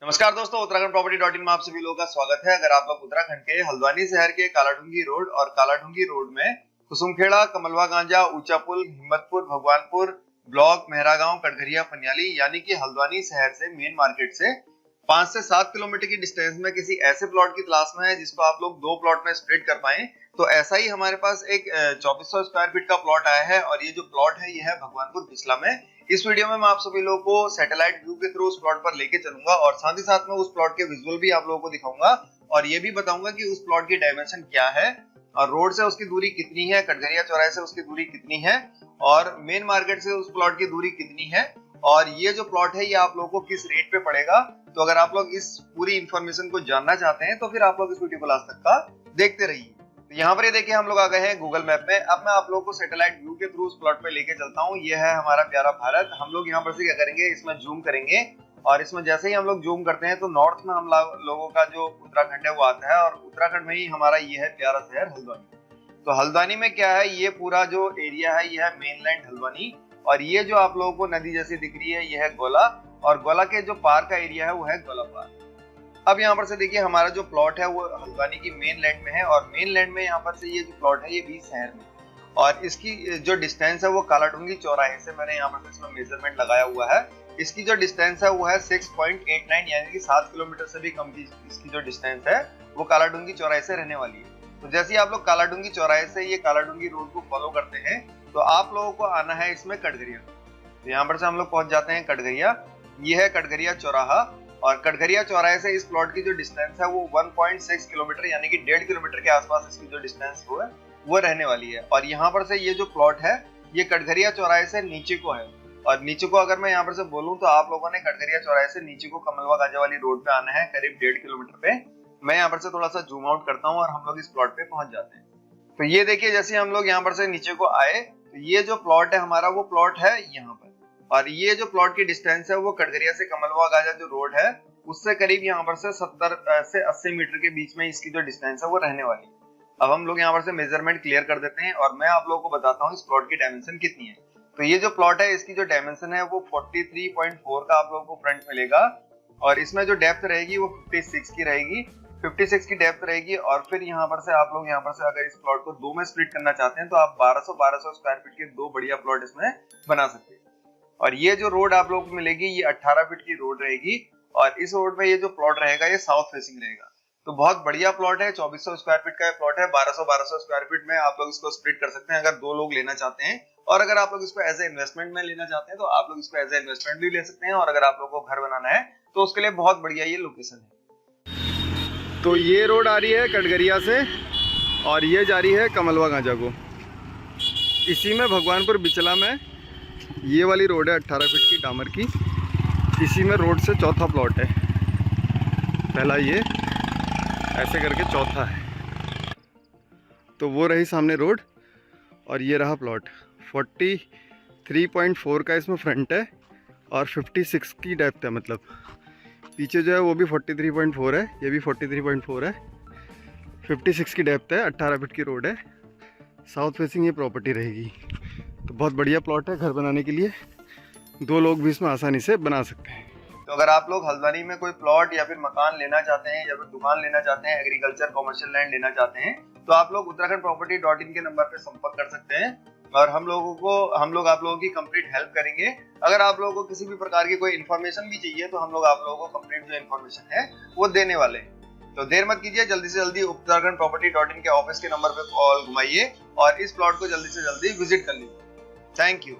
नमस्कार दोस्तों, उत्तराखंड प्रॉपर्टी.इन में आप सभी लोगों का स्वागत है। अगर आप लोग उत्तराखंड के हल्द्वानी शहर के कालाढूंगी रोड और कालाढूंगी रोड में कुसुमखेड़ा, कमलवा गांजा, ऊंचा पुल, हिम्मतपुर, भगवानपुर ब्लॉक, मेहरागांव, कटघरिया, पनियाली यानी कि हल्द्वानी शहर से मेन मार्केट से 5 से 7 किलोमीटर की डिस्टेंस में किसी ऐसे प्लॉट की तलाश में है जिसको आप लोग 2 प्लॉट में स्प्लिट कर पाए, तो ऐसा ही हमारे पास एक 2400 स्क्वायर फीट का प्लॉट आया है। और ये जो प्लॉट है ये है भगवानपुर बिचला में। इस वीडियो में मैं आप सभी लोगों को सैटेलाइट व्यू के थ्रू उस प्लॉट पर लेके चलूंगा और साथ ही साथ में उस प्लॉट के विजुअल भी आप लोगों को दिखाऊंगा और ये भी बताऊंगा कि उस प्लॉट की डायमेंशन क्या है और रोड से उसकी दूरी कितनी है, कटघरिया चौराहे से उसकी दूरी कितनी है और मेन मार्केट से उस प्लॉट की दूरी कितनी है और ये जो प्लॉट है ये आप लोगों को किस रेट पे पड़ेगा। तो अगर आप लोग इस पूरी इंफॉर्मेशन को जानना चाहते हैं तो फिर आप लोग इस वीडियो को लास्ट तक का देखते रहिए। तो यहाँ पर ये देखिए हम लोग आ गए हैं गूगल मैप में। अब मैं आप लोगों को सैटेलाइट व्यू के थ्रू उस प्लॉट पे लेके चलता हूँ। ये है हमारा प्यारा भारत। हम लोग यहाँ पर से क्या करेंगे, इसमें जूम करेंगे और इसमें जैसे ही हम लोग जूम करते हैं तो नॉर्थ में हम लोगों का जो उत्तराखंड है वो आता है और उत्तराखंड में ही हमारा ये है प्यारा शहर हल्द्वानी। तो हल्द्वानी में क्या है, ये पूरा जो एरिया है ये है मेनलैंड हल्द्वानी और ये जो आप लोगों को नदी जैसी दिख रही है ये है गोला और गोला के जो पार का एरिया है वो है गोला पार। अब यहाँ पर से देखिए हमारा जो प्लॉट है वो हल्द्वानी की मेन लैंड में है और मेन लैंड में यहाँ पर से ये जो प्लॉट है ये भी शहर में और इसकी जो डिस्टेंस है वो कालाढूंगी चौराहे से मैंने यहाँ पर से इसमें मेजरमेंट लगाया हुआ है। इसकी जो डिस्टेंस है वो है 6.89 यानी कि 7 किलोमीटर से भी कम की इसकी जो डिस्टेंस है वो कालाढूंगी चौराहे से रहने वाली है। तो जैसे ही आप लोग कालाढूंगी चौराहे से ये कालाढूंगी रोड को फॉलो करते हैं तो आप लोगों को आना है इसमें कटघरिया। तो यहाँ पर से हम लोग पहुंच जाते हैं कटघरिया। ये है कटघरिया चौराहा और कटघरिया चौराहे से इस प्लॉट की जो डिस्टेंस है वो 1.6 किलोमीटर यानी कि 1.5 किलोमीटर के आसपास इसकी जो डिस्टेंस वो रहने वाली है। और यहाँ पर से ये जो प्लॉट है ये कटघरिया चौराहे से नीचे को है और नीचे को अगर मैं यहाँ पर से बोलूं तो आप लोगों ने कटघरिया चौराहे से नीचे को कमलवा गांजा वाली रोड पे आना है करीब 1.5 किलोमीटर पे। मैं यहाँ पर से थोड़ा सा जूम आउट करता हूँ और हम लोग इस प्लॉट पे पहुंच जाते हैं। तो ये देखिए जैसे हम लोग यहाँ पर से नीचे को आए तो ये जो प्लॉट है हमारा वो प्लॉट है यहाँ पर और ये जो प्लॉट की डिस्टेंस है वो कटघरिया से कमलवा गांजा जो रोड है उससे करीब यहाँ पर से 70 से 80 मीटर के बीच में इसकी जो डिस्टेंस है वो रहने वाली है। अब हम लोग यहाँ पर से मेजरमेंट क्लियर कर देते हैं और मैं आप लोगों को बताता हूँ इस प्लॉट की डायमेंशन कितनी है। तो ये जो प्लॉट है इसकी जो डायमेंशन है वो 43.4 का आप लोगों को फ्रंट मिलेगा और इसमें जो डेप्थ रहेगी वो 56 की रहेगी, 56 की डेप्थ रहेगी। और फिर यहाँ पर से आप लोग यहाँ पर से अगर इस प्लॉट को 2 में स्प्लिट करना चाहते हैं तो आप 1200 स्क्वायर फीट के 2 बढ़िया प्लॉट इसमें बना सकते हैं। और ये जो रोड आप लोगों को मिलेगी ये 18 फीट की रोड रहेगी और इस रोड में ये जो प्लॉट रहेगा ये साउथ फेसिंग रहेगा। तो बहुत बढ़िया प्लॉट है, 2400 स्क्वायर फीट का प्लॉट है। 1200 स्क्वायर फीट में आप लोग इसको स्प्लिट कर सकते हैं अगर 2 लोग लेना चाहते हैं और अगर आप लोग इसको एज ए इन्वेस्टमेंट में लेना चाहते हैं तो आप लोग इसको एज ए इन्वेस्टमेंट भी ले सकते हैं और अगर आप लोग को घर बनाना है तो उसके लिए बहुत बढ़िया ये लोकेशन है। तो ये रोड आ रही है कटघरिया से और ये जा रही है कमलवा गांजा को। इसी में भगवानपुर बिचला में ये वाली रोड है 18 फीट की डामर की। इसी में रोड से चौथा प्लॉट है। पहला ये ऐसे करके चौथा है। तो वो रही सामने रोड और ये रहा प्लॉट। 43.4 का इसमें फ्रंट है और 56 की डेप्थ है, मतलब पीछे जो है वो भी 43.4 है, ये भी 43.4 है। 56 की डेप्थ है, 18 फीट की रोड है, साउथ फेसिंग ये प्रॉपर्टी रहेगी। तो बहुत बढ़िया प्लॉट है घर बनाने के लिए, 2 लोग भी इसमें आसानी से बना सकते हैं। तो अगर आप लोग हल्द्वानी में कोई प्लॉट या फिर मकान लेना चाहते हैं या फिर दुकान लेना चाहते हैं, एग्रीकल्चर कॉमर्शियल लैंड लेना चाहते हैं तो आप लोग उत्तराखंड प्रॉपर्टी.इन के नंबर पे संपर्क कर सकते हैं और हम लोग आप लोगों की कंप्लीट हेल्प करेंगे। अगर आप लोगों को किसी भी प्रकार की कोई इन्फॉर्मेशन भी चाहिए तो हम लोग आप लोगों को कंप्लीट जो इन्फॉर्मेशन है वो देने वाले हैं। तो देर मत कीजिए, जल्दी से जल्दी उत्तराखंड प्रॉपर्टी.इन के ऑफिस के नंबर पे कॉल घुमाइए और इस प्लॉट को जल्दी से जल्दी विजिट कर लीजिए। Thank you.